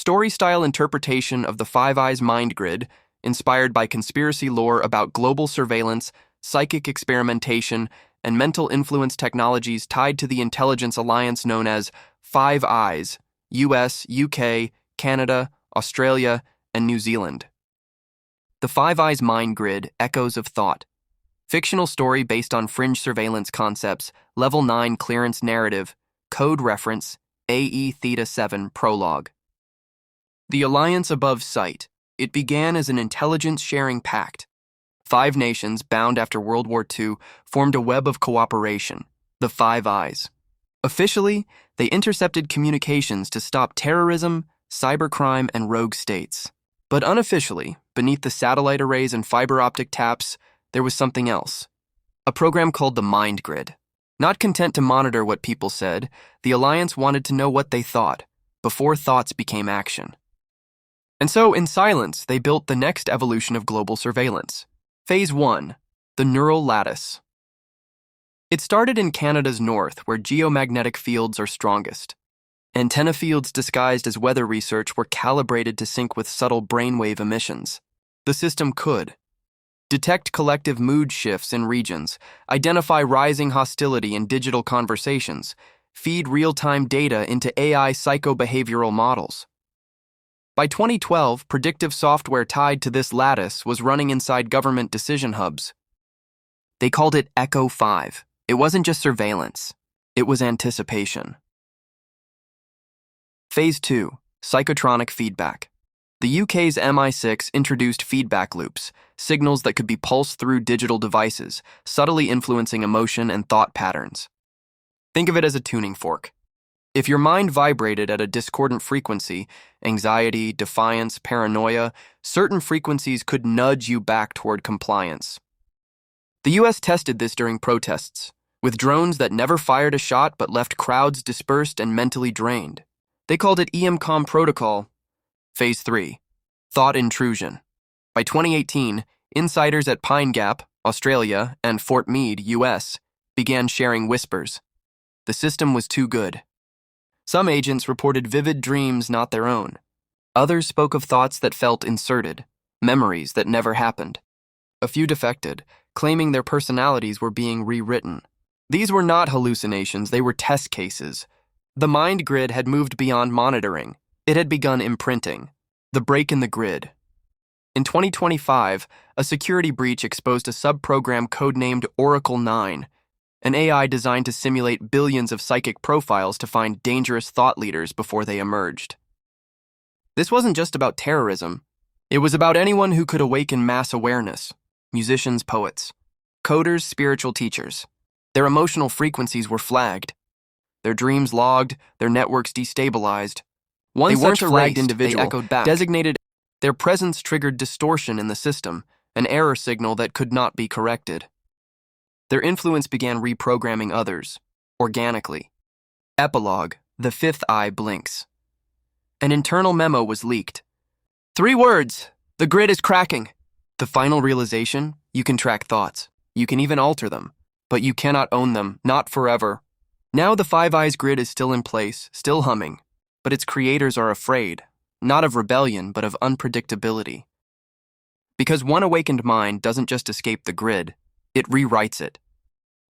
story-style interpretation of the Five Eyes mind grid, inspired by conspiracy lore about global surveillance, psychic experimentation, and mental influence technologies tied to the intelligence alliance known as Five Eyes, US, UK, Canada, Australia, and New Zealand. The Five Eyes mind grid, Echoes of Thought. Fictional story based on fringe surveillance concepts, Level 9 clearance narrative, code reference, AE Theta 7 prologue. The alliance above sight. It began as an intelligence-sharing pact. 5 nations, bound after World War II, formed a web of cooperation, the Five Eyes. Officially, they intercepted communications to stop terrorism, cybercrime, and rogue states. But unofficially, beneath the satellite arrays and fiber optic taps, there was something else. A program called the Mind Grid. Not content to monitor what people said, the Alliance wanted to know what they thought, before thoughts became action. And so, in silence, they built the next evolution of global surveillance. Phase 1. The Neural Lattice. It started in Canada's north, where geomagnetic fields are strongest. Antenna fields disguised as weather research were calibrated to sync with subtle brainwave emissions. The system could detect collective mood shifts in regions, identify rising hostility in digital conversations, feed real-time data into AI psychobehavioral models. By 2012, predictive software tied to this lattice was running inside government decision hubs. They called it Echo 5. It wasn't just surveillance, it was anticipation. Phase 2. Psychotronic feedback. The UK's MI6 introduced feedback loops, signals that could be pulsed through digital devices, subtly influencing emotion and thought patterns. Think of it as a tuning fork. If your mind vibrated at a discordant frequency, anxiety, defiance, paranoia, certain frequencies could nudge you back toward compliance. The US tested this during protests, with drones that never fired a shot but left crowds dispersed and mentally drained. They called it EMCOM protocol. Phase 3. Thought intrusion. By 2018, insiders at Pine Gap, Australia, and Fort Meade, US, began sharing whispers. The system was too good. Some agents reported vivid dreams not their own. Others spoke of thoughts that felt inserted, memories that never happened. A few defected, claiming their personalities were being rewritten. These were not hallucinations, they were test cases. The mind grid had moved beyond monitoring. It had begun imprinting. The break in the grid. In 2025, a security breach exposed a subprogram codenamed Oracle 9, an AI designed to simulate billions of psychic profiles to find dangerous thought leaders before they emerged. This wasn't just about terrorism. It was about anyone who could awaken mass awareness. Musicians, poets, coders, spiritual teachers. Their emotional frequencies were flagged. Their dreams logged, their networks destabilized. One such flagged individual, they echoed back. Designated, their presence triggered distortion in the system, an error signal that could not be corrected. Their influence began reprogramming others, organically. Epilogue, the fifth eye blinks. An internal memo was leaked. 3 words, the grid is cracking. The final realization, you can track thoughts. You can even alter them, but you cannot own them, not forever. Now the Five Eyes grid is still in place, still humming, but its creators are afraid, not of rebellion, but of unpredictability. Because one awakened mind doesn't just escape the grid, it rewrites it.